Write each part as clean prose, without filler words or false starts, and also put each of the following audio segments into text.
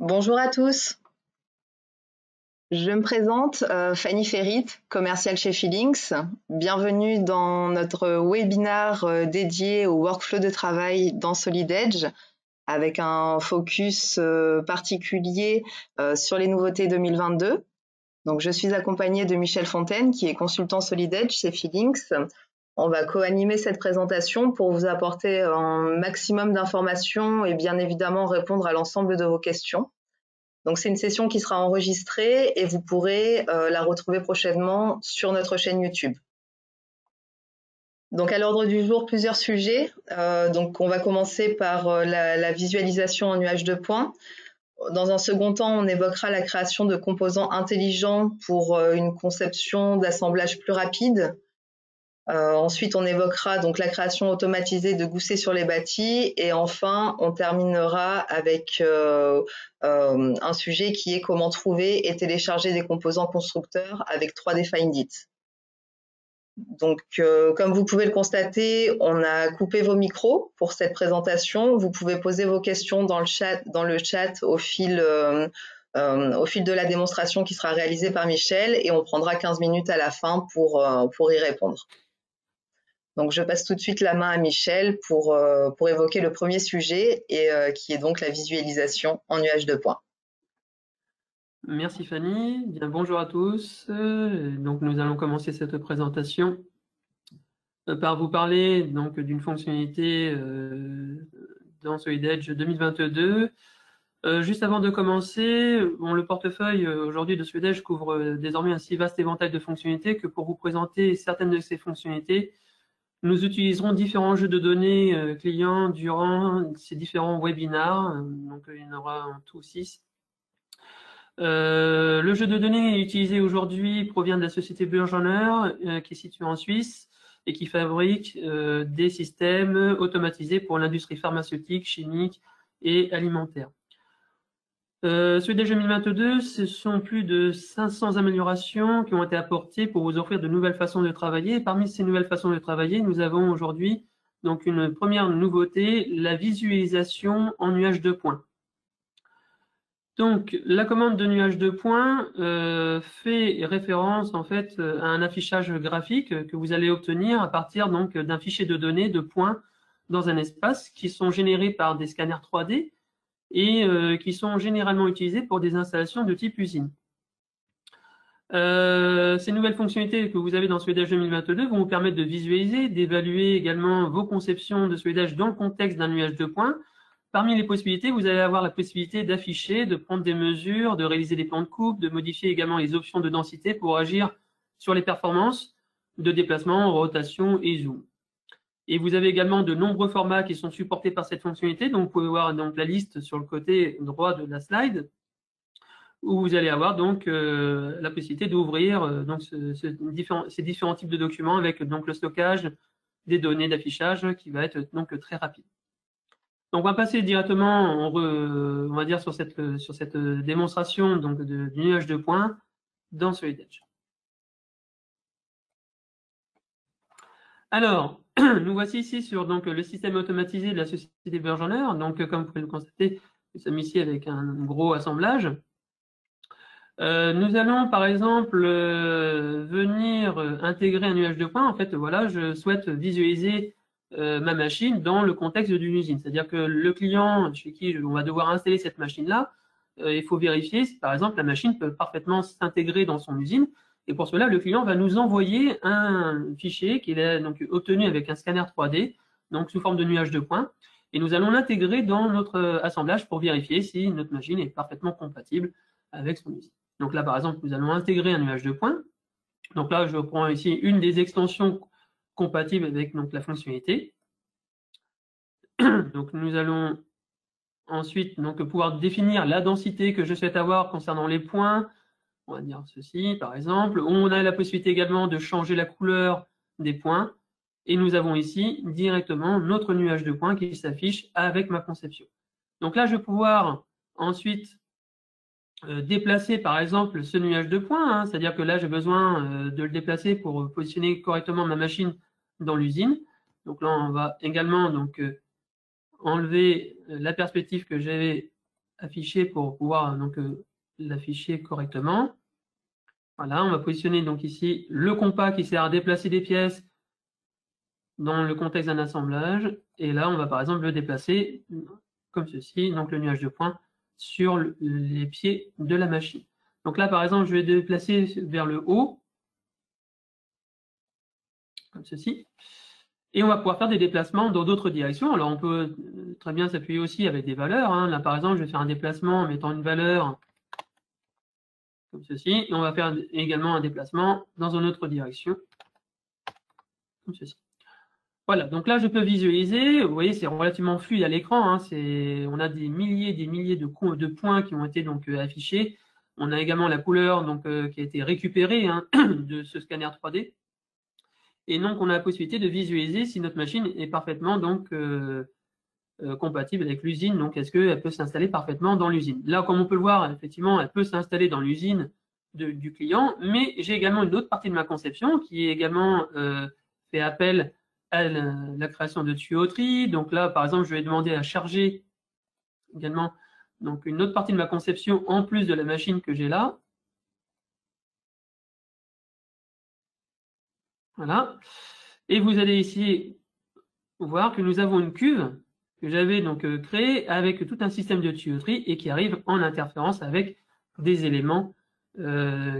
Bonjour à tous, je me présente Fanny Ferrit, commerciale chez Feelings. Bienvenue dans notre webinaire dédié au workflow de travail dans Solid Edge avec un focus particulier sur les nouveautés 2022. Donc, je suis accompagnée de Michel Fontaine qui est consultant Solid Edge chez Feelings. On va co-animer cette présentation pour vous apporter un maximum d'informations et bien évidemment répondre à l'ensemble de vos questions. Donc, c'est une session qui sera enregistrée et vous pourrez la retrouver prochainement sur notre chaîne YouTube. Donc, à l'ordre du jour, plusieurs sujets. Donc, on va commencer par la visualisation en nuage de points. Dans un second temps, on évoquera la création de composants intelligents pour une conception d'assemblage plus rapide. Ensuite, on évoquera donc la création automatisée de goussets sur les bâtis et enfin, on terminera avec un sujet qui est comment trouver et télécharger des composants constructeurs avec 3D Find It. Donc, comme vous pouvez le constater, on a coupé vos micros pour cette présentation. Vous pouvez poser vos questions dans le chat au fil de la démonstration qui sera réalisée par Michel et on prendra 15 minutes à la fin pour y répondre. Donc, je passe tout de suite la main à Michel pour évoquer le premier sujet qui est donc la visualisation en nuage de points. Merci Fanny. Bien, bonjour à tous. Donc, nous allons commencer cette présentation par vous parler donc d'une fonctionnalité dans Solid Edge 2022. Juste avant de commencer, le portefeuille aujourd'hui de Solid Edge couvre désormais un si vaste éventail de fonctionnalités que pour vous présenter certaines de ces fonctionnalités, nous utiliserons différents jeux de données clients durant ces différents webinars. Donc, il y en aura en tout 6. Le jeu de données utilisé aujourd'hui provient de la société Burgener, qui est située en Suisse et qui fabrique des systèmes automatisés pour l'industrie pharmaceutique, chimique et alimentaire. Celui des 2022, ce sont plus de 500 améliorations qui ont été apportées pour vous offrir de nouvelles façons de travailler. Et parmi ces nouvelles façons de travailler, nous avons aujourd'hui donc une première nouveauté, la visualisation en nuage de points. Donc, la commande de nuage de points fait référence en fait à un affichage graphique que vous allez obtenir à partir donc d'un fichier de données de points dans un espace qui sont générés par des scanners 3D et qui sont généralement utilisés pour des installations de type usine. Ces nouvelles fonctionnalités que vous avez dans Solid Edge 2022 vont vous permettre de visualiser, d'évaluer également vos conceptions de Solid Edge dans le contexte d'un nuage de points. Parmi les possibilités, vous allez avoir la possibilité d'afficher, de prendre des mesures, de réaliser des plans de coupe, de modifier également les options de densité pour agir sur les performances de déplacement, rotation et zoom. Et vous avez également de nombreux formats qui sont supportés par cette fonctionnalité. Donc, vous pouvez voir donc la liste sur le côté droit de la slide, où vous allez avoir donc la possibilité d'ouvrir donc ces différents types de documents avec donc le stockage des données d'affichage qui va être donc très rapide. Donc, on va passer directement, on va dire, sur cette démonstration donc, du nuage de points dans Solid Edge. Alors, nous voici ici sur donc, le système automatisé de la société Burgener. Donc, comme vous pouvez le constater, nous sommes ici avec un gros assemblage. Nous allons, par exemple, venir intégrer un nuage de points. En fait, voilà, je souhaite visualiser ma machine dans le contexte d'une usine. C'est-à-dire que le client chez qui on va devoir installer cette machine-là, il faut vérifier si, par exemple, la machine peut parfaitement s'intégrer dans son usine. Et pour cela, le client va nous envoyer un fichier qu'il a donc obtenu avec un scanner 3D, donc sous forme de nuage de points. Et nous allons l'intégrer dans notre assemblage pour vérifier si notre machine est parfaitement compatible avec son usine. Donc là, par exemple, nous allons intégrer un nuage de points. Donc là, je prends ici une des extensions compatibles avec donc, la fonctionnalité. Donc nous allons ensuite donc, pouvoir définir la densité que je souhaite avoir concernant les points. On va dire ceci, par exemple. On a la possibilité également de changer la couleur des points. Et nous avons ici directement notre nuage de points qui s'affiche avec ma conception. Donc là, je vais pouvoir ensuite déplacer par exemple ce nuage de points, c'est-à-dire que là j'ai besoin de le déplacer pour positionner correctement ma machine dans l'usine. Donc là on va également donc enlever la perspective que j'avais afficher pour pouvoir donc l'afficher correctement. Voilà, on va positionner donc ici le compas qui sert à déplacer des pièces dans le contexte d'un assemblage. Et là, on va par exemple le déplacer comme ceci, donc le nuage de points, sur les pieds de la machine. Donc là, par exemple, je vais déplacer vers le haut, comme ceci. Et on va pouvoir faire des déplacements dans d'autres directions. Alors, on peut très bien s'appuyer aussi avec des valeurs. Hein. Là, par exemple, je vais faire un déplacement en mettant une valeur comme ceci. Et on va faire également un déplacement dans une autre direction, comme ceci. Voilà, donc là, je peux visualiser. Vous voyez, c'est relativement fluide à l'écran. Hein. On a des milliers de points qui ont été donc affichés. On a également la couleur donc, qui a été récupérée hein, de ce scanner 3D. Et donc, on a la possibilité de visualiser si notre machine est parfaitement donc, compatible avec l'usine. Donc, est-ce qu'elle peut s'installer parfaitement dans l'usine? Là, comme on peut le voir, effectivement, elle peut s'installer dans l'usine du client. Mais j'ai également une autre partie de ma conception qui est également fait appel à la création de tuyauteries. Donc là, par exemple, je vais demander à charger également donc, une autre partie de ma conception en plus de la machine que j'ai là. Voilà. Et vous allez ici voir que nous avons une cuve que j'avais donc créée avec tout un système de tuyauterie et qui arrive en interférence avec des éléments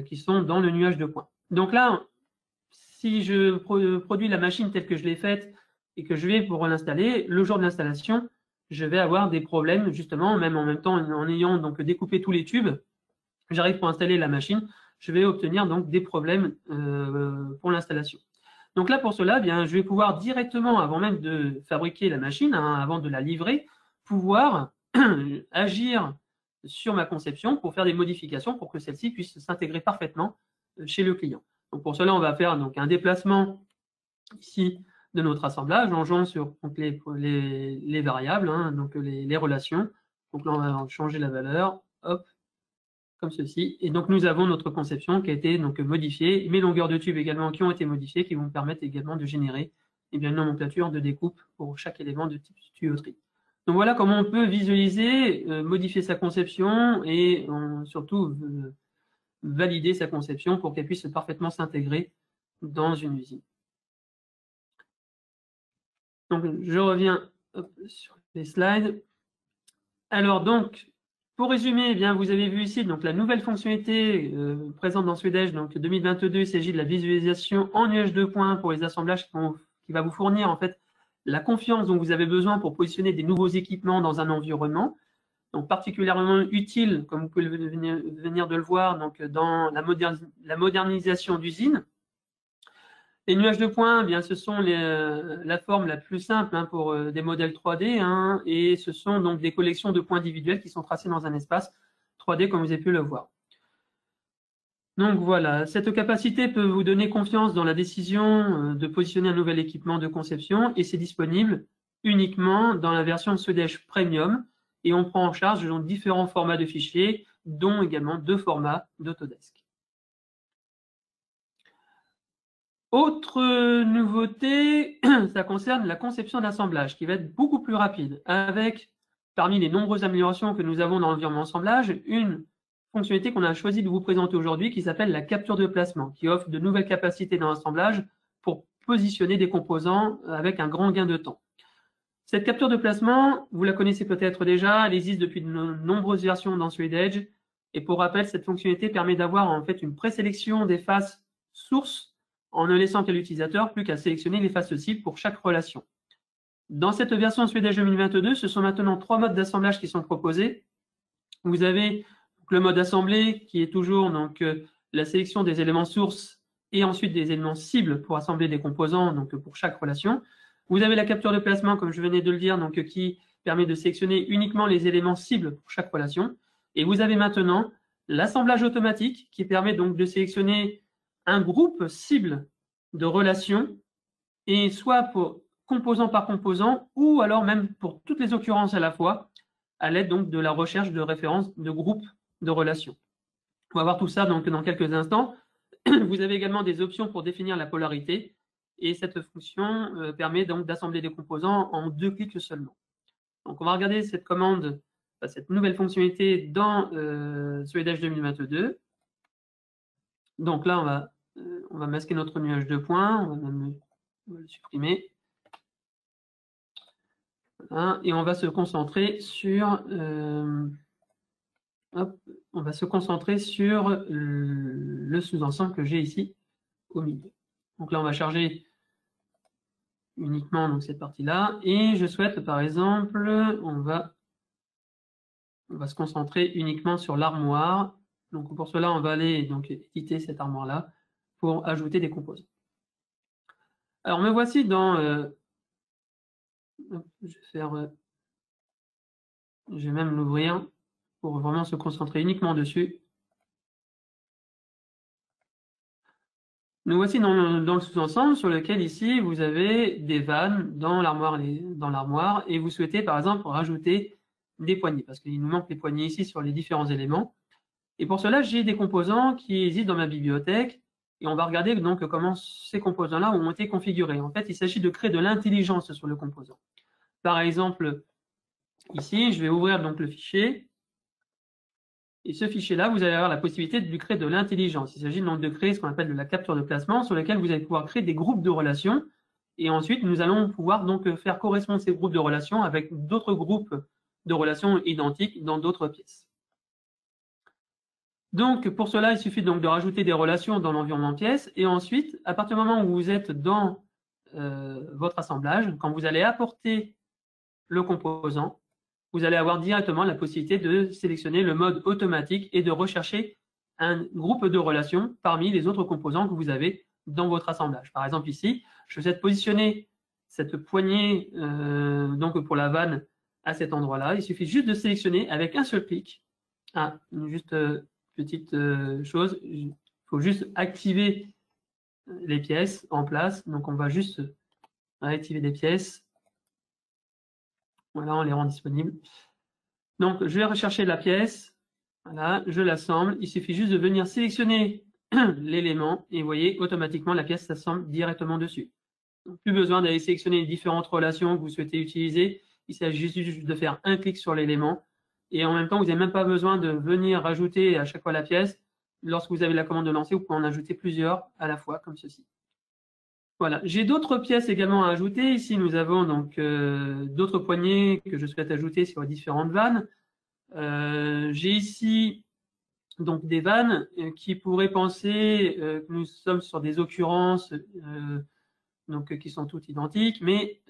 qui sont dans le nuage de points. Donc là, si je produis la machine telle que je l'ai faite et que je vais pour l'installer, le jour de l'installation, je vais avoir des problèmes justement, même en même temps en ayant donc découpé tous les tubes, j'arrive pour installer la machine, je vais obtenir donc des problèmes pour l'installation. Donc là, pour cela, bien, je vais pouvoir directement, avant même de fabriquer la machine, hein, avant de la livrer, pouvoir agir sur ma conception pour faire des modifications pour que celle-ci puisse s'intégrer parfaitement chez le client. Donc pour cela, on va faire donc, un déplacement ici de notre assemblage en jouant sur donc, les variables, hein, donc les relations. Donc là, on va changer la valeur, hop, comme ceci. Et donc, nous avons notre conception qui a été donc, modifiée, mes longueurs de tube également qui ont été modifiées, qui vont permettre également de générer une nomenclature de découpe pour chaque élément de type tuyauterie. Donc, voilà comment on peut visualiser, modifier sa conception et surtout valider sa conception pour qu'elle puisse parfaitement s'intégrer dans une usine. Donc, je reviens sur les slides. Alors, donc, pour résumer, eh bien, vous avez vu ici donc, la nouvelle fonctionnalité présente dans Swedege, donc 2022, il s'agit de la visualisation en nuage de points pour les assemblages qui va vous fournir en fait la confiance dont vous avez besoin pour positionner des nouveaux équipements dans un environnement. Donc particulièrement utile, comme vous pouvez venir de le voir, donc, dans la modernisation d'usines. Les nuages de points, eh bien, ce sont la forme la plus simple hein, pour des modèles 3D hein, et ce sont donc des collections de points individuels qui sont tracés dans un espace 3D comme vous avez pu le voir. Donc voilà, cette capacité peut vous donner confiance dans la décision de positionner un nouvel équipement de conception et c'est disponible uniquement dans la version Swedege Premium et on prend en charge donc, différents formats de fichiers dont également 2 formats d'Autodesk. Autre nouveauté, ça concerne la conception d'assemblage qui va être beaucoup plus rapide avec, parmi les nombreuses améliorations que nous avons dans l'environnement assemblage, une fonctionnalité qu'on a choisi de vous présenter aujourd'hui qui s'appelle la capture de placement, qui offre de nouvelles capacités dans l'assemblage pour positionner des composants avec un grand gain de temps. Cette capture de placement, vous la connaissez peut-être déjà, elle existe depuis de nombreuses versions dans Swedege et pour rappel, cette fonctionnalité permet d'avoir en fait une présélection des faces sources en ne laissant qu'à l'utilisateur plus qu'à sélectionner les faces cibles pour chaque relation. Dans cette version Swedege 2022, ce sont maintenant 3 modes d'assemblage qui sont proposés. Vous avez le mode assemblé qui est toujours donc, la sélection des éléments sources et ensuite des éléments cibles pour assembler des composants donc, pour chaque relation. Vous avez la capture de placement, comme je venais de le dire, donc, qui permet de sélectionner uniquement les éléments cibles pour chaque relation. Et vous avez maintenant l'assemblage automatique qui permet donc de sélectionner un groupe cible de relations, et soit pour composant par composant, ou alors même pour toutes les occurrences à la fois, à l'aide donc de la recherche de références de groupes de relations. On va voir tout ça donc dans quelques instants. Vous avez également des options pour définir la polarité, et cette fonction permet donc d'assembler des composants en 2 clics seulement. Donc on va regarder cette commande cette nouvelle fonctionnalité dans Solid Edge 2022. Donc là, on va masquer notre nuage de points, on va même le supprimer. Voilà, et on va se concentrer sur le sous-ensemble que j'ai ici au milieu. Donc là, on va charger uniquement donc, cette partie-là. Et je souhaite, par exemple, on va se concentrer uniquement sur l'armoire. Donc pour cela, on va aller donc, éditer cette armoire-là pour ajouter des composants. Alors me voici dans... je vais même l'ouvrir pour vraiment se concentrer uniquement dessus. Nous voici dans le sous-ensemble sur lequel ici vous avez des vannes dans l'armoire et vous souhaitez par exemple rajouter des poignées parce qu'il nous manque des poignées ici sur les différents éléments. Et pour cela, j'ai des composants qui existent dans ma bibliothèque et on va regarder donc comment ces composants-là ont été configurés. En fait, il s'agit de créer de l'intelligence sur le composant. Par exemple, ici, je vais ouvrir donc le fichier. Et ce fichier-là, vous allez avoir la possibilité de lui créer de l'intelligence. Il s'agit donc de créer ce qu'on appelle de la capture de placement, sur lequel vous allez pouvoir créer des groupes de relations. Et ensuite, nous allons pouvoir donc faire correspondre ces groupes de relations avec d'autres groupes de relations identiques dans d'autres pièces. Donc, pour cela, il suffit donc de rajouter des relations dans l'environnement pièce. Et ensuite, à partir du moment où vous êtes dans votre assemblage, quand vous allez apporter le composant, vous allez avoir directement la possibilité de sélectionner le mode automatique et de rechercher un groupe de relations parmi les autres composants que vous avez dans votre assemblage. Par exemple, ici, je souhaite positionner cette poignée donc pour la vanne à cet endroit-là. Il suffit juste de sélectionner avec un seul clic. Ah, juste petite chose, il faut juste activer les pièces en place. Donc, on va juste activer les pièces. Voilà, on les rend disponibles. Donc, je vais rechercher la pièce. Voilà, je l'assemble. Il suffit juste de venir sélectionner l'élément et vous voyez, automatiquement, la pièce s'assemble directement dessus. Donc, plus besoin d'aller sélectionner les différentes relations que vous souhaitez utiliser. Il s'agit juste de faire un clic sur l'élément. Et en même temps, vous n'avez même pas besoin de venir rajouter à chaque fois la pièce. Lorsque vous avez la commande de lancer, vous pouvez en ajouter plusieurs à la fois, comme ceci. Voilà, j'ai d'autres pièces également à ajouter. Ici, nous avons donc d'autres poignées que je souhaite ajouter sur les différentes vannes. J'ai ici donc des vannes qui pourraient penser que nous sommes sur des occurrences donc, qui sont toutes identiques, mais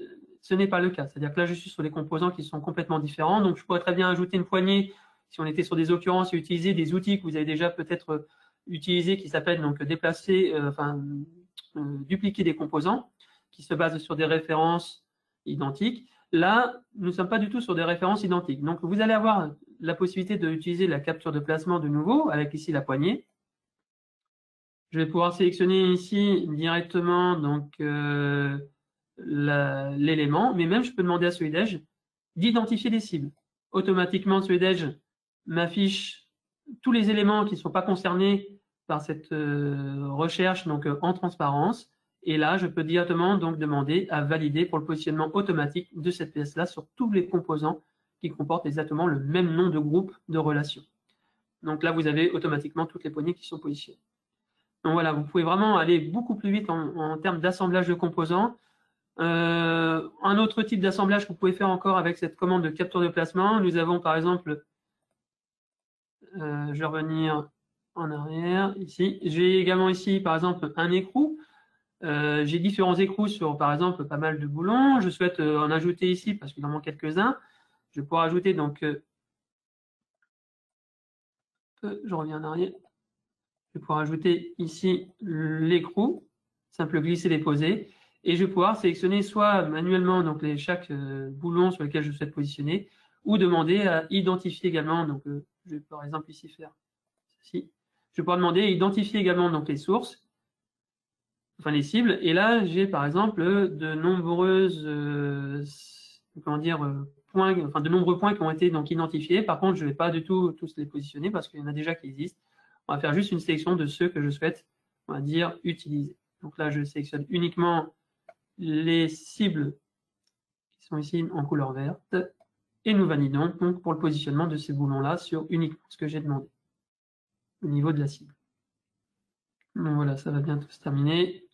ce n'est pas le cas. C'est-à-dire que là, je suis sur des composants qui sont complètement différents. Donc, je pourrais très bien ajouter une poignée si on était sur des occurrences et utiliser des outils que vous avez déjà peut-être utilisés qui s'appellent donc déplacer, dupliquer des composants qui se basent sur des références identiques. Là, nous ne sommes pas du tout sur des références identiques. Donc, vous allez avoir la possibilité d'utiliser la capture de placement de nouveau avec ici la poignée. Je vais pouvoir sélectionner ici directement donc l'élément, mais même je peux demander à Solid Edge d'identifier des cibles. Automatiquement, Solid Edge m'affiche tous les éléments qui ne sont pas concernés par cette recherche donc en transparence. Et là, je peux directement donc demander à valider pour le positionnement automatique de cette pièce-là sur tous les composants qui comportent exactement le même nom de groupe de relations. Donc là, vous avez automatiquement toutes les poignées qui sont positionnées. Donc voilà, vous pouvez vraiment aller beaucoup plus vite en termes d'assemblage de composants. Un autre type d'assemblage que vous pouvez faire encore avec cette commande de capture de placement, nous avons par exemple, je vais revenir en arrière ici. J'ai également ici par exemple un écrou. J'ai différents écrous sur par exemple pas mal de boulons. Je souhaite en ajouter ici parce qu'il en manque quelques-uns. Je vais pouvoir ajouter donc, je reviens en arrière. Je vais pouvoir ajouter ici l'écrou, simple glisser-déposer, et je vais pouvoir sélectionner soit manuellement donc chaque boulon sur lequel je souhaite positionner, ou demander à identifier également, donc je vais par exemple ici faire ceci, je vais pouvoir demander à identifier également donc les sources, enfin les cibles, et là j'ai par exemple de nombreuses, points, enfin de nombreux points qui ont été donc identifiés. Par contre, je ne vais pas du tout tous les positionner parce qu'il y en a déjà qui existent. On va faire juste une sélection de ceux que je souhaite, on va dire, utiliser. Donc là, je sélectionne uniquement les cibles qui sont ici en couleur verte Et nous validons donc pour le positionnement de ces boulons-là sur uniquement ce que j'ai demandé au niveau de la cible. Donc voilà, ça va bientôt se terminer.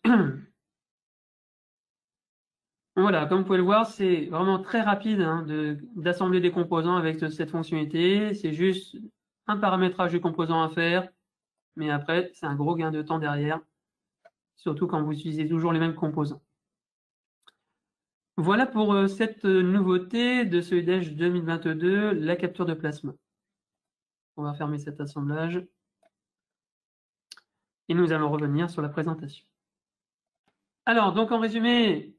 Voilà, comme vous pouvez le voir, c'est vraiment très rapide hein, d'assembler des composants avec cette fonctionnalité. C'est juste un paramétrage du composant à faire, mais après, c'est un gros gain de temps derrière, surtout quand vous utilisez toujours les mêmes composants. Voilà pour cette nouveauté de ce UDEJ 2022, la capture de plasma. On va fermer cet assemblage et nous allons revenir sur la présentation. Alors, donc en résumé,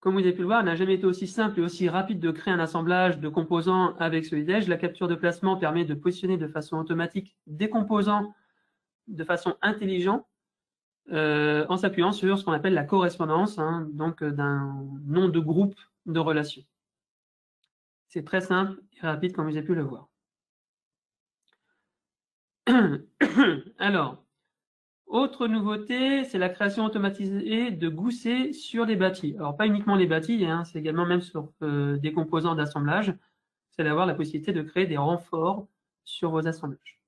comme vous avez pu le voir, il n'a jamais été aussi simple et aussi rapide de créer un assemblage de composants avec ce UDEJ. La capture de placement permet de positionner de façon automatique des composants de façon intelligente en s'appuyant sur ce qu'on appelle la correspondance, hein, donc d'un nom de groupe de relations. C'est très simple et rapide comme vous avez pu le voir. Alors, autre nouveauté, c'est la création automatisée de goussets sur les bâtis. Alors, pas uniquement les bâtis, hein, c'est également même sur des composants d'assemblage. C'est d'avoir la possibilité de créer des renforts sur vos assemblages.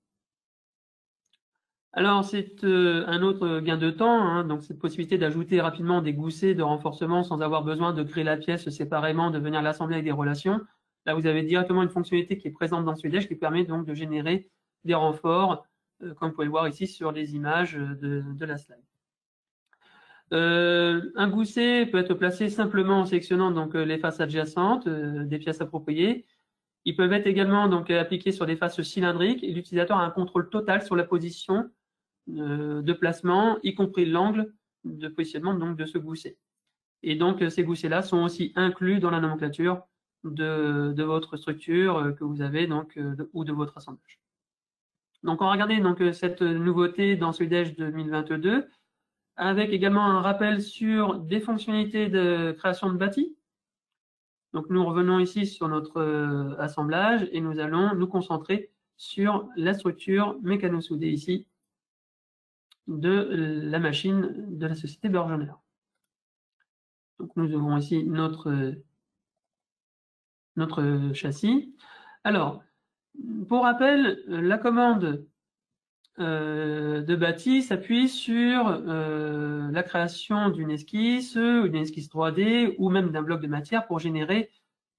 Alors, c'est un autre gain de temps, hein, donc cette possibilité d'ajouter rapidement des goussets de renforcement sans avoir besoin de créer la pièce séparément, de venir l'assembler avec des relations. Là, vous avez directement une fonctionnalité qui est présente dans ce UDEJ qui permet donc de générer des renforts, comme vous pouvez le voir ici sur les images de la slide. Un gousset peut être placé simplement en sélectionnant donc, les faces adjacentes des pièces appropriées. Ils peuvent être également donc, appliqués sur des faces cylindriques et l'utilisateur a un contrôle total sur la position de placement, y compris l'angle de positionnement donc, de ce gousset. Et donc, ces goussets-là sont aussi inclus dans la nomenclature de votre structure que vous avez donc, ou de votre assemblage. Donc, on va regarder donc, cette nouveauté dans ce UDEJ 2022, avec également un rappel sur des fonctionnalités de création de bâti. Donc, nous revenons ici sur notre assemblage et nous allons nous concentrer sur la structure mécano-soudée ici de la machine de la société Bergener. Donc, nous ouvrons ici notre châssis. Alors, pour rappel, la commande de bâti s'appuie sur la création d'une esquisse 3D ou même d'un bloc de matière pour générer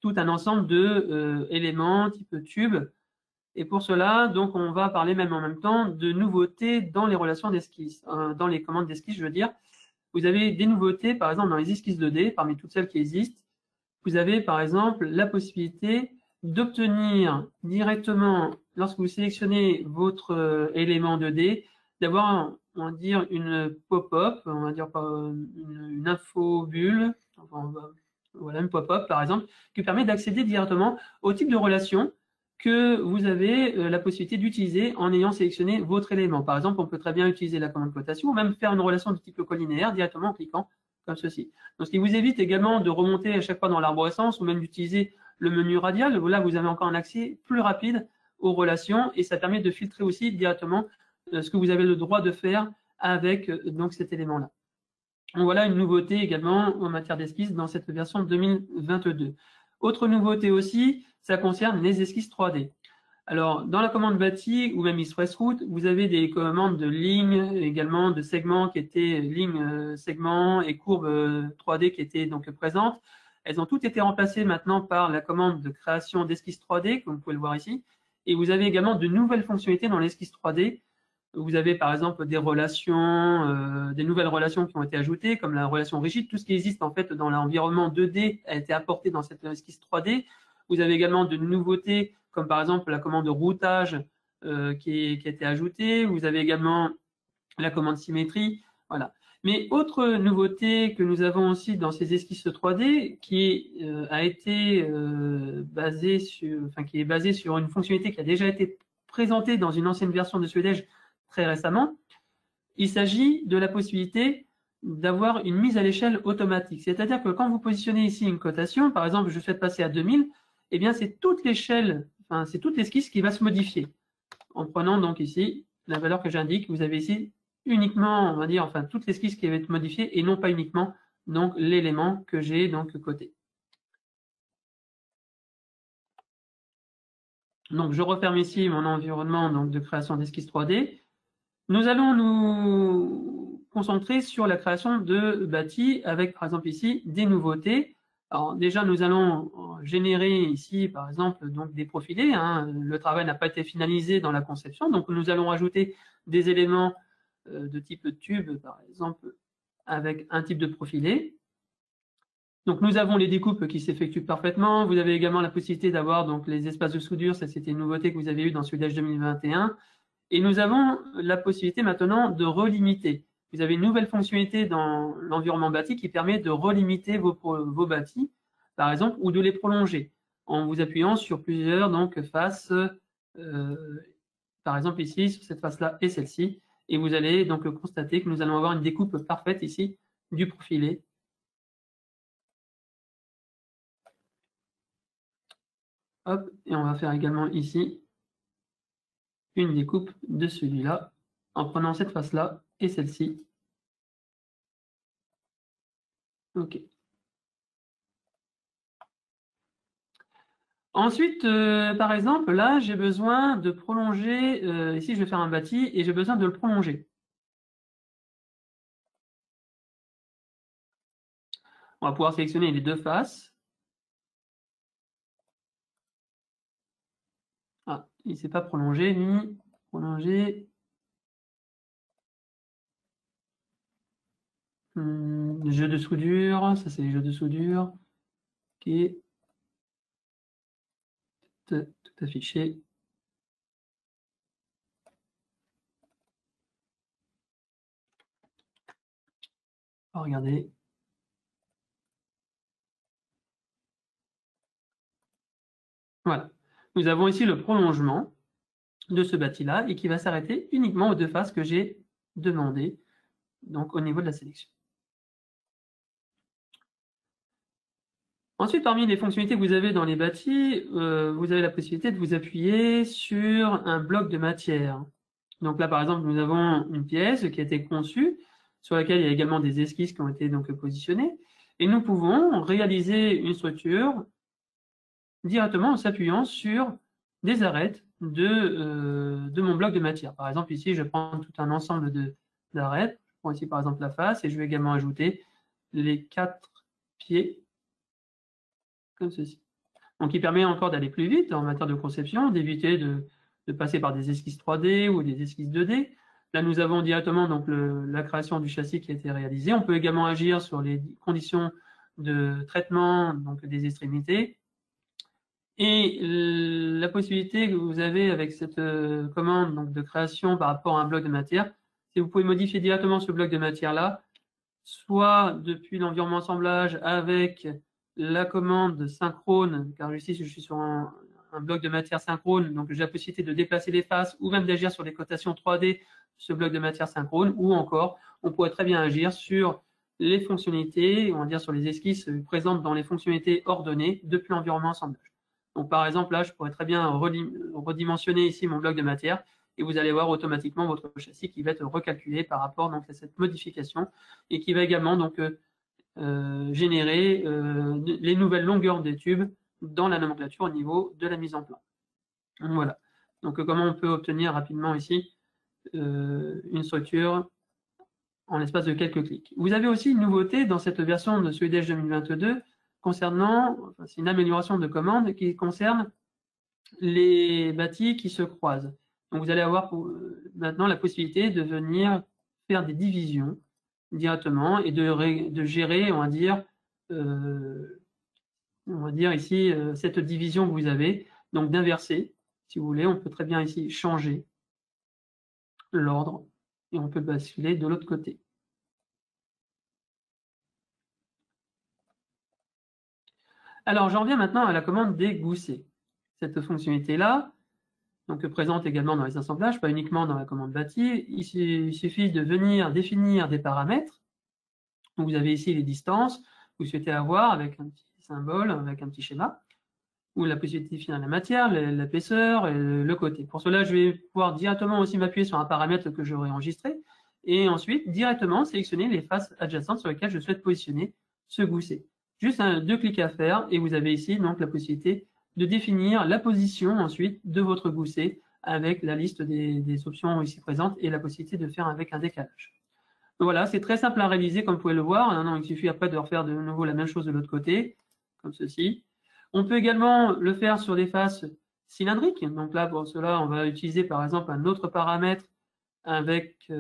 tout un ensemble de éléments type tube. Et pour cela, donc, on va parler même en même temps de nouveautés dans les relations d'esquisse, dans les commandes d'esquisse, je veux dire. Vous avez des nouveautés, par exemple, dans les esquisses 2D, parmi toutes celles qui existent. Vous avez, par exemple, la possibilité d'obtenir directement, lorsque vous sélectionnez votre élément 2D, d'avoir, on va dire, une pop-up, on va dire une info bulle, enfin, voilà, une pop-up, par exemple, qui permet d'accéder directement au type de relation que vous avez la possibilité d'utiliser en ayant sélectionné votre élément. Par exemple, on peut très bien utiliser la commande cotation ou même faire une relation de type collinéaire directement en cliquant comme ceci. Donc, ce qui vous évite également de remonter à chaque fois dans l'arborescence ou même d'utiliser le menu radial. Là, vous avez encore un accès plus rapide aux relations et ça permet de filtrer aussi directement ce que vous avez le droit de faire avec donc cet élément-là. Donc, voilà une nouveauté également en matière d'esquisse dans cette version 2022. Autre nouveauté aussi, ça concerne les esquisses 3D. Alors, dans la commande bâti ou même ExpressRoute, vous avez des commandes de lignes, également de segments qui étaient lignes, segments et courbes 3D qui étaient donc présentes. Elles ont toutes été remplacées maintenant par la commande de création d'esquisse 3D, comme vous pouvez le voir ici. Et vous avez également de nouvelles fonctionnalités dans l'esquisse 3D. Vous avez par exemple des relations, des nouvelles relations qui ont été ajoutées, comme la relation rigide. Tout ce qui existe en fait dans l'environnement 2D a été apporté dans cette esquisse 3D. Vous avez également de nouveautés, comme par exemple la commande de routage qui a été ajoutée. Vous avez également la commande symétrie. Voilà. Mais autre nouveauté que nous avons aussi dans ces esquisses 3D, qui a été basée sur une fonctionnalité qui a déjà été présentée dans une ancienne version de ce UDEJ très récemment, il s'agit de la possibilité d'avoir une mise à l'échelle automatique. C'est-à-dire que quand vous positionnez ici une cotation, par exemple, je fais passer à 2000, eh bien, c'est toute l'échelle, enfin, c'est toute l'esquisse qui va se modifier. En prenant donc ici la valeur que j'indique, vous avez ici uniquement, on va dire, enfin, toute l'esquisse qui va être modifiée et non pas uniquement donc l'élément que j'ai donc côté. Donc, je referme ici mon environnement donc, de création d'esquisse 3D. Nous allons nous concentrer sur la création de bâtis avec, par exemple, ici, des nouveautés. Alors, déjà, nous allons générer ici, par exemple, donc, des profilés. Hein. Le travail n'a pas été finalisé dans la conception. Donc, nous allons ajouter des éléments de type tube, par exemple, avec un type de profilé. Donc, nous avons les découpes qui s'effectuent parfaitement. Vous avez également la possibilité d'avoir donc les espaces de soudure. Ça, c'était une nouveauté que vous avez eue dans Soudage 2021. Et nous avons la possibilité maintenant de relimiter. Vous avez une nouvelle fonctionnalité dans l'environnement bâti qui permet de relimiter vos bâtis, par exemple, ou de les prolonger en vous appuyant sur plusieurs donc, faces, par exemple ici, sur cette face-là et celle-ci. Et vous allez donc constater que nous allons avoir une découpe parfaite ici du profilé. Hop, et on va faire également ici une découpe de celui-là en prenant cette face-là et celle-ci. OK. Ensuite, par exemple, là, j'ai besoin de prolonger, ici je vais faire un bâti et j'ai besoin de le prolonger. On va pouvoir sélectionner les deux faces. Ah, il ne s'est pas prolongé, lui. Prolonger. Jeu de soudure, ça c'est les jeux de soudure. Ok. Tout affiché. Oh, regardez. Voilà. Nous avons ici le prolongement de ce bâti-là et qui va s'arrêter uniquement aux deux faces que j'ai demandées, donc au niveau de la sélection. Ensuite, parmi les fonctionnalités que vous avez dans les bâtis, vous avez la possibilité de vous appuyer sur un bloc de matière. Donc là, par exemple, nous avons une pièce qui a été conçue, sur laquelle il y a également des esquisses qui ont été donc positionnées, et nous pouvons réaliser une structure directement en s'appuyant sur des arêtes de mon bloc de matière. Par exemple, ici, je prends tout un ensemble d'arêtes. Je prends ici, par exemple, la face, et je vais également ajouter les 4 pieds, comme ceci. Donc, il permet encore d'aller plus vite en matière de conception, d'éviter de passer par des esquisses 3D ou des esquisses 2D. Là, nous avons directement donc, la création du châssis qui a été réalisée. On peut également agir sur les conditions de traitement donc, des extrémités. Et la possibilité que vous avez avec cette commande donc, de création par rapport à un bloc de matière, c'est que vous pouvez modifier directement ce bloc de matière-là, soit depuis l'environnement assemblage avec la commande synchrone, car ici je suis sur un bloc de matière synchrone, donc j'ai la possibilité de déplacer les faces ou même d'agir sur les cotations 3D de ce bloc de matière synchrone, ou encore on pourrait très bien agir sur les fonctionnalités, on va dire sur les esquisses présentes dans les fonctionnalités ordonnées depuis l'environnement assemblage. Donc par exemple là, je pourrais très bien redimensionner ici mon bloc de matière et vous allez voir automatiquement votre châssis qui va être recalculé par rapport donc, à cette modification et qui va également donc, générer les nouvelles longueurs des tubes dans la nomenclature au niveau de la mise en plan. Voilà. Donc comment on peut obtenir rapidement ici une structure en l'espace de quelques clics. Vous avez aussi une nouveauté dans cette version de Soudage 2022 concernant, enfin, c'est une amélioration de commande qui concerne les bâtis qui se croisent. Donc vous allez avoir maintenant la possibilité de venir faire des divisions directement et de gérer, on va dire ici cette division que vous avez, donc d'inverser, si vous voulez, on peut très bien ici changer l'ordre et on peut basculer de l'autre côté. Alors j'en viens maintenant à la commande dégousser. Cette fonctionnalité-là, donc présente également dans les assemblages, pas uniquement dans la commande bâti, il suffit de venir définir des paramètres. Donc vous avez ici les distances que vous souhaitez avoir avec un petit symbole, avec un petit schéma, ou la possibilité de définir la matière, l'épaisseur et le côté. Pour cela, je vais pouvoir directement aussi m'appuyer sur un paramètre que j'aurai enregistré et ensuite directement sélectionner les faces adjacentes sur lesquelles je souhaite positionner ce gousset. Juste 2 clics à faire et vous avez ici donc la possibilité de définir la position ensuite de votre gousset avec la liste des options ici présentes et la possibilité de faire avec un décalage. Voilà, c'est très simple à réaliser comme vous pouvez le voir. Non, il suffit après de refaire de nouveau la même chose de l'autre côté, comme ceci. On peut également le faire sur des faces cylindriques. Donc là, pour cela, on va utiliser par exemple un autre paramètre avec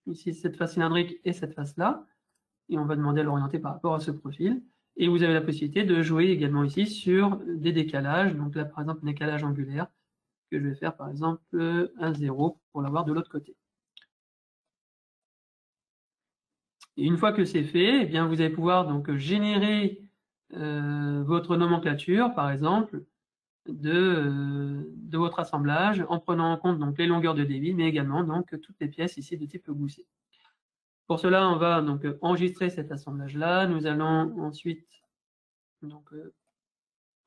ici cette face cylindrique et cette face-là. Et on va demander à l'orienter par rapport à ce profil. Et vous avez la possibilité de jouer également ici sur des décalages. Donc là, par exemple, un décalage angulaire que je vais faire par exemple à 0 pour l'avoir de l'autre côté. Et une fois que c'est fait, eh bien, vous allez pouvoir donc générer votre nomenclature, par exemple, de votre assemblage en prenant en compte donc les longueurs de débit, mais également donc toutes les pièces ici de type gousset. Pour cela, on va donc enregistrer cet assemblage-là. Nous allons ensuite donc,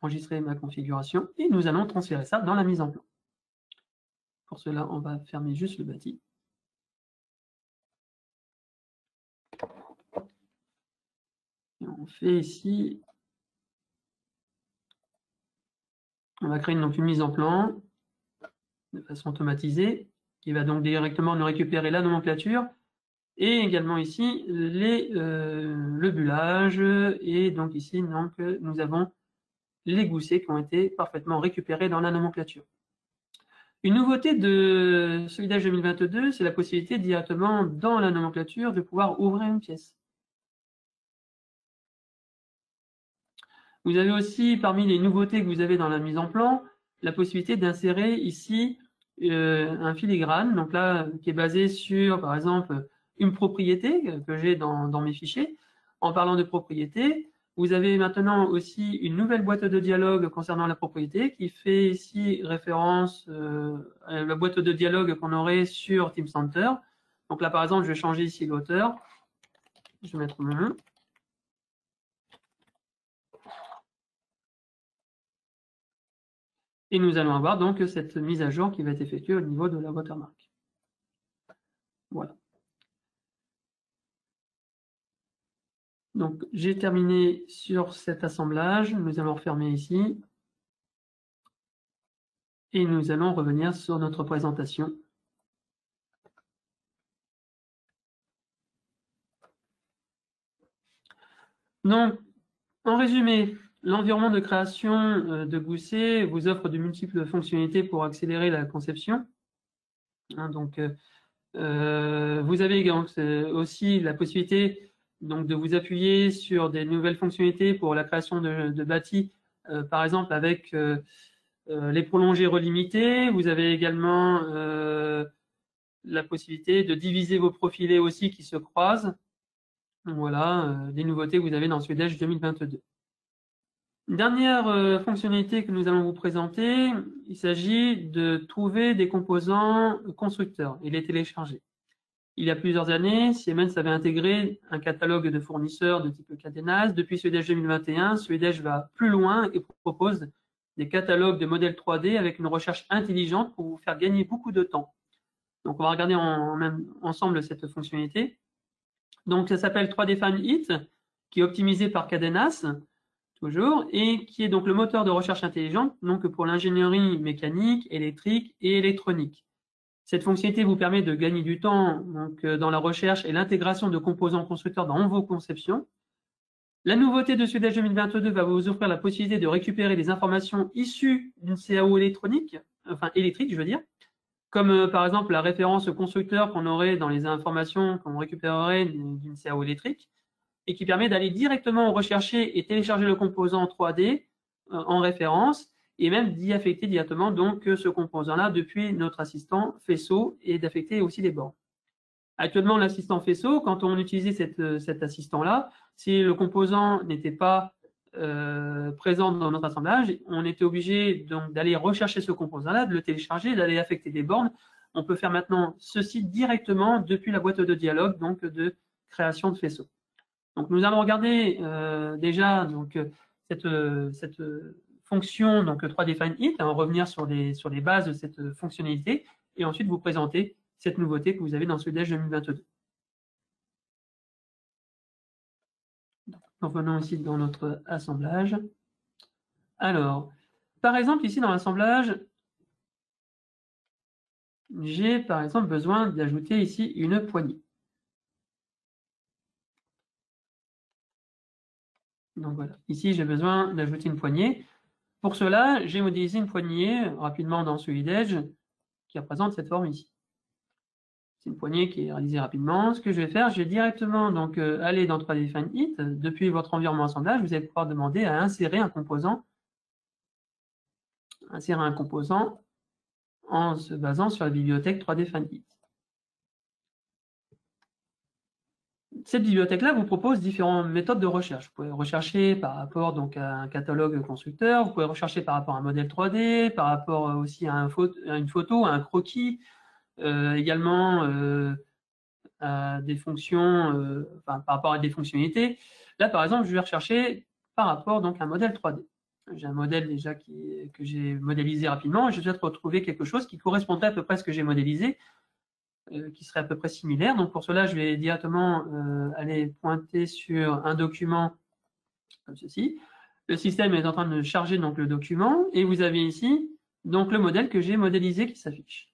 enregistrer ma configuration et nous allons transférer ça dans la mise en plan. Pour cela, on va fermer juste le bâti. Et on fait ici, on va créer donc une mise en plan de façon automatisée qui va donc directement nous récupérer la nomenclature et également ici le bulage et donc ici donc, nous avons les goussets qui ont été parfaitement récupérés dans la nomenclature. Une nouveauté de Solidage 2022, c'est la possibilité directement dans la nomenclature de pouvoir ouvrir une pièce. Vous avez aussi, parmi les nouveautés que vous avez dans la mise en plan, la possibilité d'insérer ici un filigrane, donc là, qui est basé sur, par exemple, une propriété que j'ai dans mes fichiers. En parlant de propriété, vous avez maintenant aussi une nouvelle boîte de dialogue concernant la propriété qui fait ici référence à la boîte de dialogue qu'on aurait sur Teamcenter. Donc là, par exemple, je vais changer ici l'auteur. Je vais mettre mon nom. Et nous allons avoir donc cette mise à jour qui va être effectuée au niveau de la watermark. Voilà. Donc j'ai terminé sur cet assemblage. Nous allons refermer ici. Et nous allons revenir sur notre présentation. Donc, en résumé, l'environnement de création de Gousset vous offre de multiples fonctionnalités pour accélérer la conception. Donc, vous avez aussi la possibilité donc, de vous appuyer sur des nouvelles fonctionnalités pour la création de bâtis, par exemple avec les prolongés relimités. Vous avez également la possibilité de diviser vos profilés aussi qui se croisent. Voilà, des nouveautés que vous avez dans Solidage 2022. Dernière fonctionnalité que nous allons vous présenter, il s'agit de trouver des composants constructeurs et les télécharger. Il y a plusieurs années, Siemens avait intégré un catalogue de fournisseurs de type Cadenas. Depuis Solidage 2021, Solidage va plus loin et propose des catalogues de modèles 3D avec une recherche intelligente pour vous faire gagner beaucoup de temps. Donc, on va regarder ensemble cette fonctionnalité. Donc, ça s'appelle 3D Find It, qui est optimisé par Cadenas, toujours, et qui est donc le moteur de recherche intelligente donc pour l'ingénierie mécanique, électrique et électronique. Cette fonctionnalité vous permet de gagner du temps donc, dans la recherche et l'intégration de composants constructeurs dans vos conceptions. La nouveauté de Solidage 2022 va vous offrir la possibilité de récupérer des informations issues d'une CAO électronique, enfin électrique, je veux dire, comme par exemple la référence constructeur qu'on aurait dans les informations qu'on récupérerait d'une CAO électrique, et qui permet d'aller directement rechercher et télécharger le composant 3D en référence, et même d'y affecter directement donc ce composant-là depuis notre assistant faisceau et d'affecter aussi les bornes. Actuellement, l'assistant faisceau, quand on utilisait cet assistant-là, si le composant n'était pas présent dans notre assemblage, on était obligé donc d'aller rechercher ce composant-là, de le télécharger, d'aller affecter des bornes. On peut faire maintenant ceci directement depuis la boîte de dialogue donc de création de faisceau. Donc nous allons regarder déjà donc cette fonction donc 3D Find It, revenir sur les bases de cette fonctionnalité et ensuite vous présenter cette nouveauté que vous avez dans Solidage 2022. Donc, revenons ici dans notre assemblage. Alors, par exemple, ici dans l'assemblage, j'ai par exemple besoin d'ajouter ici une poignée. Donc voilà, ici j'ai besoin d'ajouter une poignée. Pour cela, j'ai modélisé une poignée rapidement dans SolidEdge qui représente cette forme ici. C'est une poignée qui est réalisée rapidement. Ce que je vais faire, je vais directement donc, aller dans 3D Define It. Depuis votre environnement assemblage, vous allez pouvoir demander à insérer un composant en se basant sur la bibliothèque 3D Define It. Cette bibliothèque-là vous propose différentes méthodes de recherche. Vous pouvez rechercher par rapport donc, à un catalogue constructeur, vous pouvez rechercher par rapport à un modèle 3D, par rapport aussi à une photo, à un croquis, également à des fonctions, par rapport à des fonctionnalités. Là, par exemple, je vais rechercher par rapport donc, à un modèle 3D. J'ai un modèle déjà que j'ai modélisé rapidement et je souhaite retrouver quelque chose qui correspondrait à peu près à ce que j'ai modélisé, qui serait à peu près similaire. Donc pour cela, je vais directement aller pointer sur un document comme ceci. Le système est en train de charger donc, le document et vous avez ici donc, le modèle que j'ai modélisé qui s'affiche.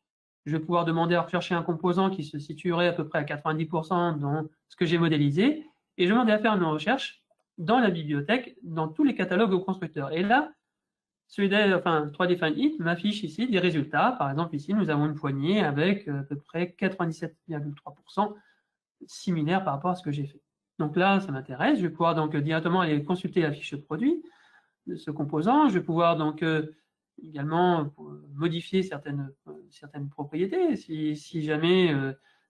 Je vais pouvoir demander à rechercher un composant qui se situerait à peu près à 90% dans ce que j'ai modélisé et je vais demander à faire une recherche dans la bibliothèque, dans tous les catalogues au constructeur. Et là, 3D Define It m'affiche ici des résultats. Par exemple, ici, nous avons une poignée avec à peu près 97,3% similaire par rapport à ce que j'ai fait. Donc là, ça m'intéresse. Je vais pouvoir donc directement aller consulter la fiche de produit de ce composant. Je vais pouvoir donc également modifier certaines propriétés si jamais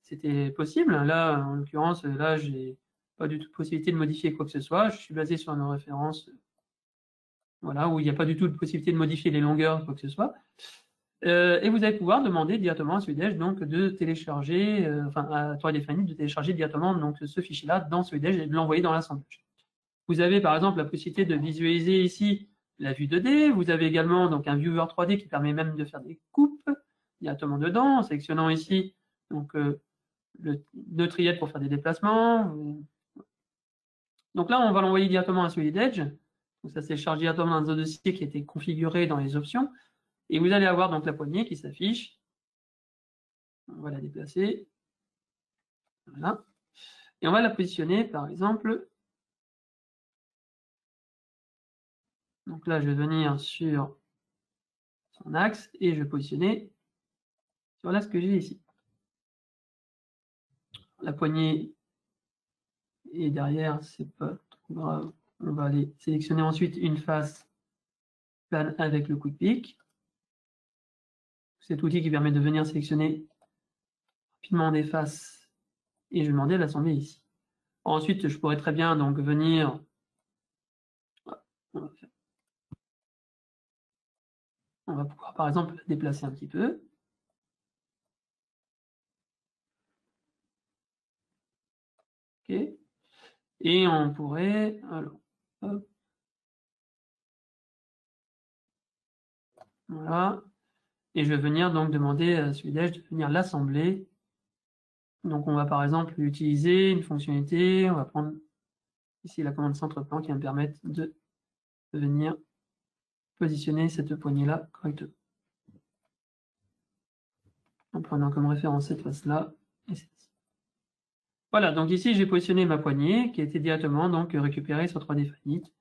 c'était possible. Là, en l'occurrence, là, je n'ai pas du tout possibilité de modifier quoi que ce soit. Je suis basé sur une référence voilà, où il n'y a pas du tout de possibilité de modifier les longueurs, quoi que ce soit. Et vous allez pouvoir demander directement à SolidEdge donc, de télécharger, à 3D Define It de télécharger directement donc, ce fichier-là dans SolidEdge et de l'envoyer dans l'assemblage. Vous avez par exemple la possibilité de visualiser ici la vue 2D. Vous avez également donc, un viewer 3D qui permet même de faire des coupes directement dedans, en sélectionnant ici donc, le triade pour faire des déplacements. Donc là, on va l'envoyer directement à SolidEdge. Donc ça s'est chargé directement dans un dossier qui a été configuré dans les options. Et vous allez avoir donc la poignée qui s'affiche. On va la déplacer. Voilà. Et on va la positionner, par exemple. Donc là, je vais venir sur son axe et je vais positionner sur l'axe que j'ai ici. La poignée est derrière, c'est pas trop grave. On va aller sélectionner ensuite une face plane avec le quick pick. Cet outil qui permet de venir sélectionner rapidement des faces et je vais demander à l'assembler ici. Ensuite, je pourrais très bien donc venir. On va pouvoir par exemple la déplacer un petit peu. OK. Et on pourrait. Alors, hop. Voilà. Et je vais venir donc demander à SolidEdge de venir l'assembler. Donc on va par exemple utiliser une fonctionnalité. On va prendre ici la commande centre plan qui va me permettre de venir positionner cette poignée-là correctement. En prenant comme référence cette face-là et celle-ci. Voilà, donc ici j'ai positionné ma poignée qui a été directement donc récupérée sur 3D Define It.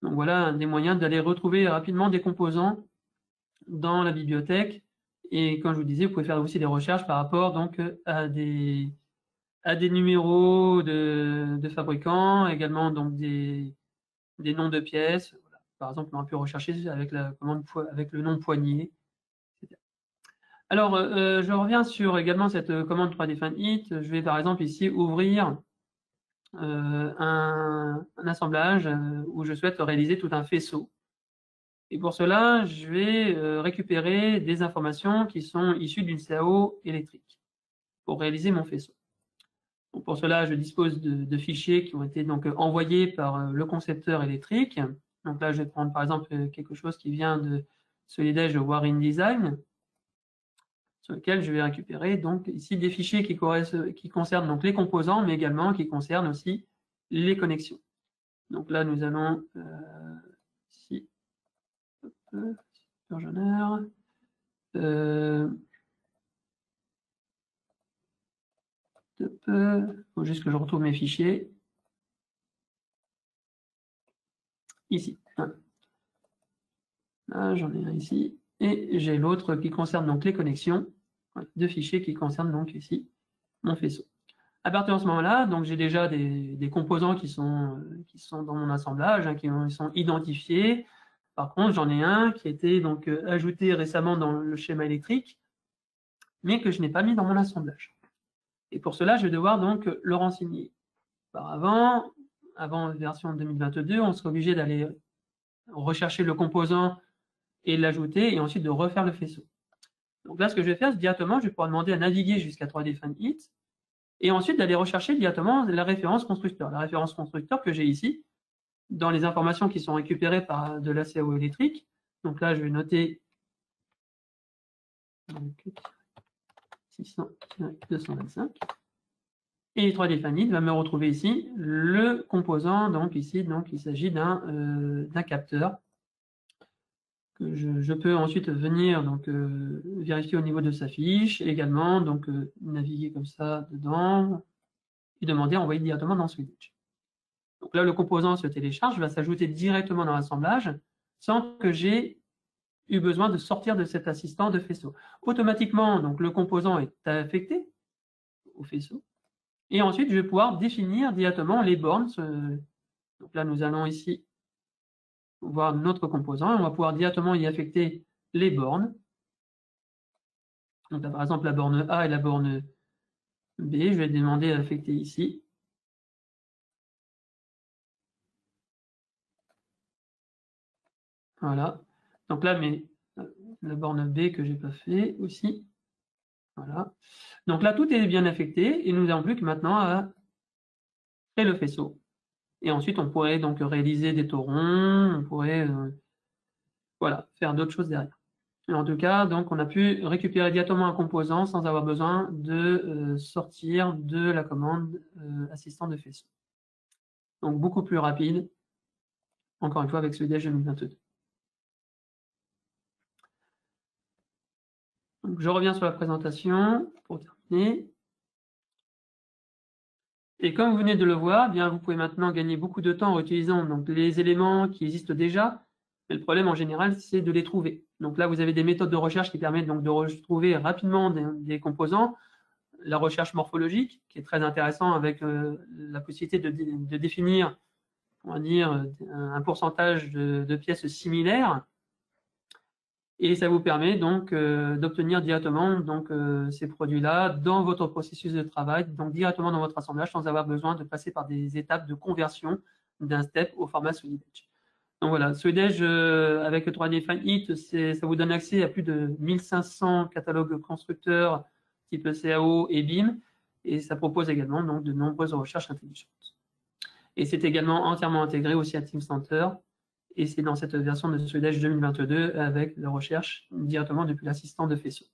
Donc voilà un des moyens d'aller retrouver rapidement des composants dans la bibliothèque. Et comme je vous disais, vous pouvez faire aussi des recherches par rapport donc, à des numéros de fabricants, également donc des noms de pièces. Voilà. Par exemple, on peut rechercher avec la commande avec le nom poignée, etc. Alors, je reviens sur également cette commande 3D Define It. Je vais par exemple ici ouvrir un assemblage où je souhaite réaliser tout un faisceau. Et pour cela, je vais récupérer des informations qui sont issues d'une CAO électrique pour réaliser mon faisceau. Donc pour cela, je dispose de fichiers qui ont été donc envoyés par le concepteur électrique. Donc là, je vais prendre par exemple quelque chose qui vient de SolidEdge Wiring Design, sur lequel je vais récupérer donc ici des fichiers qui concernent donc les composants, mais également qui concernent aussi les connexions. Donc là, nous allons ici Burgener. Il faut juste que je retrouve mes fichiers. Ici. Là, j'en ai un ici. Et j'ai l'autre qui concerne donc les connexions. Deux fichiers qui concernent donc ici mon faisceau. À partir de ce moment-là, donc j'ai déjà des composants qui sont dans mon assemblage, hein, qui sont identifiés. Par contre, j'en ai un qui a été donc ajouté récemment dans le schéma électrique, mais que je n'ai pas mis dans mon assemblage. Et pour cela, je vais devoir donc le renseigner. Avant la version 2022, on serait obligé d'aller rechercher le composant et l'ajouter, et ensuite de refaire le faisceau. Donc là, ce que je vais faire, c'est directement, je vais pouvoir demander à naviguer jusqu'à 3DFineIt, et ensuite d'aller rechercher directement la référence constructeur. La référence constructeur que j'ai ici, dans les informations qui sont récupérées par de la CAO électrique. Donc là, je vais noter 600-225. Et 3DFineIt va me retrouver ici le composant. Donc ici, donc, il s'agit d'un capteur que je peux ensuite venir donc, vérifier au niveau de sa fiche, également donc naviguer comme ça dedans et demander à envoyer directement dans SwedEdge. Donc là, le composant se télécharge, va s'ajouter directement dans l'assemblage sans que j'ai eu besoin de sortir de cet assistant de faisceau. Automatiquement, donc, le composant est affecté au faisceau. Et ensuite, je vais pouvoir définir directement les bornes. Donc là, nous allons ici voir notre composant. On va pouvoir directement y affecter les bornes. Donc là, par exemple, la borne A et la borne B. Je vais demander à affecter ici. Voilà. Donc là, la borne B que je n'ai pas fait aussi. Voilà. Donc là, tout est bien affecté et nous n'avons plus que maintenant à créer le faisceau. Et ensuite, on pourrait donc réaliser des torons, on pourrait voilà, faire d'autres choses derrière. Et en tout cas, donc, on a pu récupérer directement un composant sans avoir besoin de sortir de la commande assistant de faisceau. Donc, beaucoup plus rapide, encore une fois, avec SwedEdge 2022. Donc, je reviens sur la présentation pour terminer. Et comme vous venez de le voir, bien, vous pouvez maintenant gagner beaucoup de temps en utilisant donc, les éléments qui existent déjà. Mais le problème en général, c'est de les trouver. Donc là, vous avez des méthodes de recherche qui permettent donc de retrouver rapidement des composants. La recherche morphologique, qui est très intéressant avec la possibilité de définir, on va dire, un pourcentage de pièces similaires. Et ça vous permet donc d'obtenir directement donc, ces produits-là dans votre processus de travail, donc directement dans votre assemblage, sans avoir besoin de passer par des étapes de conversion d'un step au format SwedEdge. Donc voilà, SwedEdge avec le 3DFineIt, ça vous donne accès à plus de 1500 catalogues constructeurs type CAO et BIM, et ça propose également donc, de nombreuses recherches intelligentes. Et c'est également entièrement intégré aussi à Teamcenter, et c'est dans cette version de SwedEdge 2022 avec la recherche directement depuis l'assistant de faisceau.